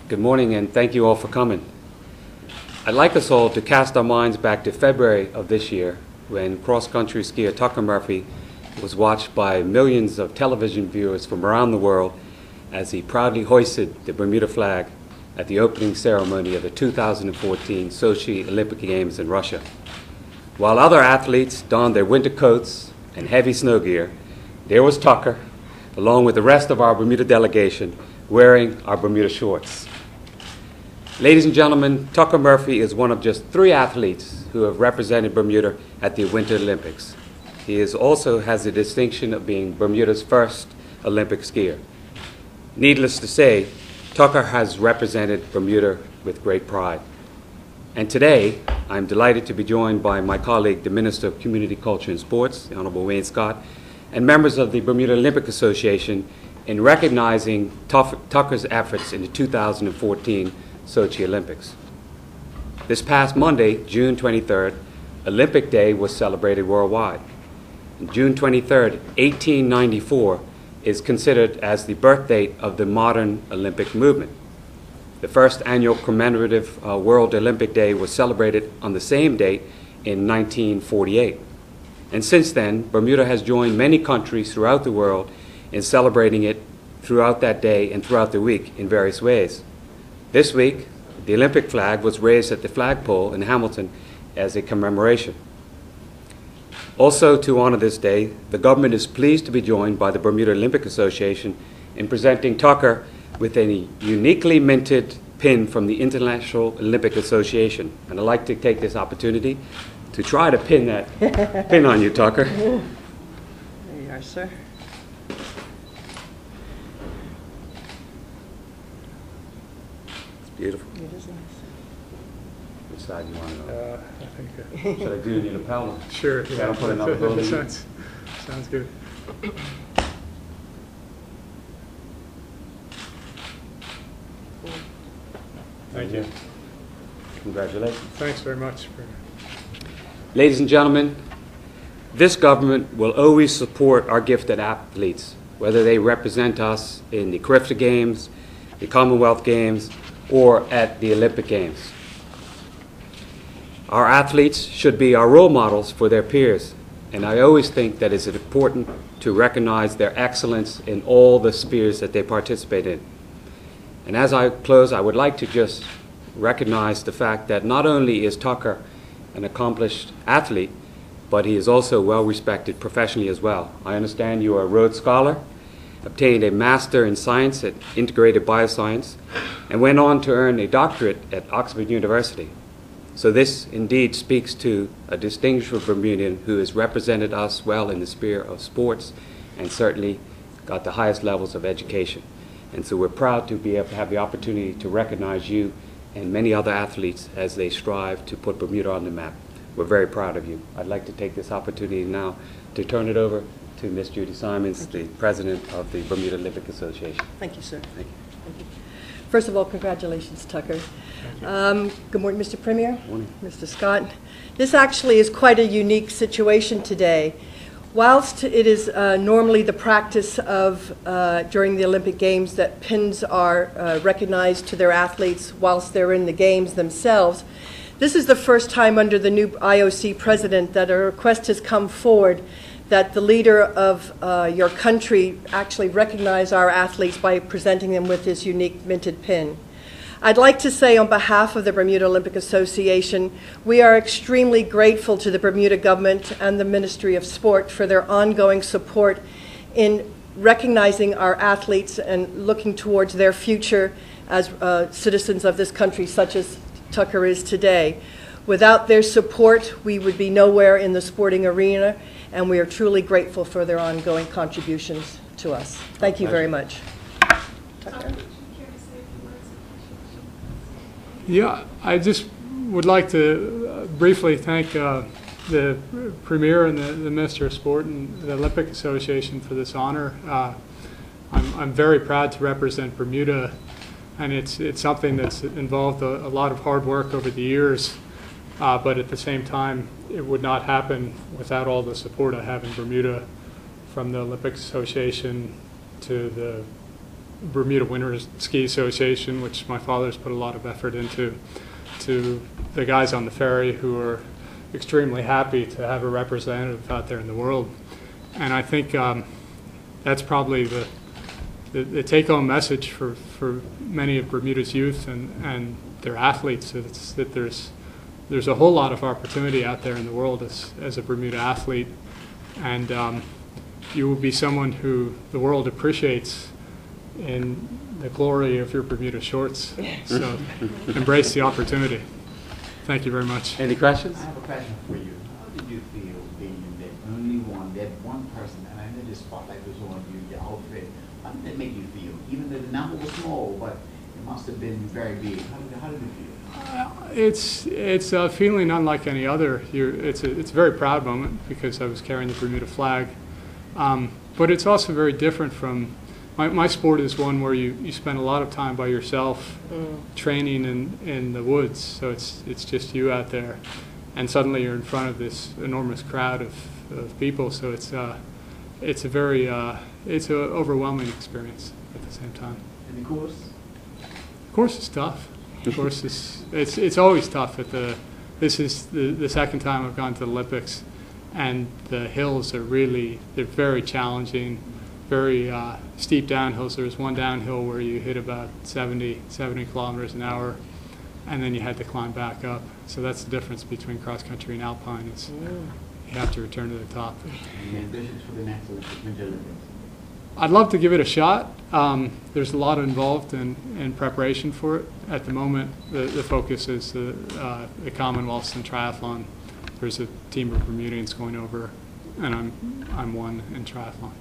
Good morning, and thank you all for coming. I'd like us all to cast our minds back to February of this year when cross-country skier Tucker Murphy was watched by millions of television viewers from around the world as he proudly hoisted the Bermuda flag at the opening ceremony of the 2014 Sochi Olympic Games in Russia. While other athletes donned their winter coats and heavy snow gear, there was Tucker, along with the rest of our Bermuda delegation, wearing our Bermuda shorts. Ladies and gentlemen, Tucker Murphy is one of just 3 athletes who have represented Bermuda at the Winter Olympics. He also has the distinction of being Bermuda's first Olympic skier. Needless to say, Tucker has represented Bermuda with great pride. And today, I'm delighted to be joined by my colleague, the Minister of Community Culture and Sports, the Honorable Wayne Scott, and members of the Bermuda Olympic Association in recognizing Tucker's efforts in the 2014 Sochi Olympics. This past Monday, June 23rd, Olympic Day was celebrated worldwide. And June 23rd, 1894, is considered as the birth date of the modern Olympic movement. The first annual commemorative World Olympic Day was celebrated on the same date in 1948. And since then, Bermuda has joined many countries throughout the world in celebrating it throughout that day and throughout the week in various ways. This week, the Olympic flag was raised at the flagpole in Hamilton as a commemoration. Also, to honor this day, the government is pleased to be joined by the Bermuda Olympic Association in presenting Tucker with a uniquely minted pin from the International Olympic Association. And I'd like to take this opportunity to try to pin that pin on you, Tucker. There you are, sir. Beautiful. It is nice. Which side do you want to go? I think Should I do the lapel? sure. Yeah, I'll put another building. Sounds good. Thank you. Congratulations. Thanks very much. Ladies and gentlemen, this government will always support our gifted athletes, whether they represent us in the Carifta Games, the Commonwealth Games, or at the Olympic Games. Our athletes should be our role models for their peers, and I always think that it's important to recognize their excellence in all the spheres that they participate in. And as I close, I would like to just recognize the fact that not only is Tucker an accomplished athlete, but he is also well respected professionally as well. I understand you are a Rhodes Scholar, obtained a Master in Science at Integrated Bioscience, and went on to earn a doctorate at Oxford University. So this indeed speaks to a distinguished Bermudian who has represented us well in the sphere of sports and certainly got the highest levels of education. And so we're proud to be able to have the opportunity to recognize you and many other athletes as they strive to put Bermuda on the map. We're very proud of you. I'd like to take this opportunity now to turn it over to Ms. Judy Simons, the President of the Bermuda Olympic Association. Thank you, sir. Thank you. Thank you. First of all, congratulations, Tucker. Good morning, Mr. Premier. Good morning. Mr. Scott. This actually is quite a unique situation today. Whilst it is normally the practice of, during the Olympic Games, that pins are recognized to their athletes whilst they're in the Games themselves, this is the first time under the new IOC president that a request has come forward that the leader of your country actually recognize our athletes by presenting them with this unique minted pin. I'd like to say on behalf of the Bermuda Olympic Association, we are extremely grateful to the Bermuda government and the Ministry of Sport for their ongoing support in recognizing our athletes and looking towards their future as citizens of this country, such as Tucker is today. Without their support, we would be nowhere in the sporting arena, and we are truly grateful for their ongoing contributions to us. Thank you very much. Tucker? Yeah, I just would like to briefly thank the Premier and the Minister of Sport and the Olympic Association for this honor. I'm very proud to represent Bermuda, and it's something that's involved a lot of hard work over the years, but at the same time, it would not happen without all the support I have in Bermuda, from the Olympic Association to the Bermuda Winter Ski Association, which my father's put a lot of effort into, to the guys on the ferry who are extremely happy to have a representative out there in the world. And I think that's probably the take-home message for many of Bermuda's youth and their athletes. It's that there's a whole lot of opportunity out there in the world as a Bermuda athlete, and you will be someone who the world appreciates in the glory of your Bermuda shorts. So embrace the opportunity. Thank you very much. Any questions? I have a question for you. How did you feel being that one person, and I know the spotlight was on you, your outfit. How did that make you feel? Even though the number was small, but it must have been very big. How did you feel? It's a feeling unlike any other. It's a very proud moment because I was carrying the Bermuda flag. But it's also very different from, my sport is one where you spend a lot of time by yourself training in the woods. So it's just you out there. And suddenly you're in front of this enormous crowd of people. So it's a very, it's an overwhelming experience at the same time. And the course? The course is tough. The course is, it's always tough. This is the second time I've gone to the Olympics, and the hills are they're very challenging, very steep downhills. There's one downhill where you hit about 70 kilometers an hour, and then you had to climb back up. So that's the difference between cross country and alpine. Is you have to return to the top. Any ambitions for the next Winter Olympics? I'd love to give it a shot. There's a lot involved in preparation for it. At the moment, the focus is the Commonwealths and triathlon. There's a team of Bermudians going over, and I'm one in triathlon.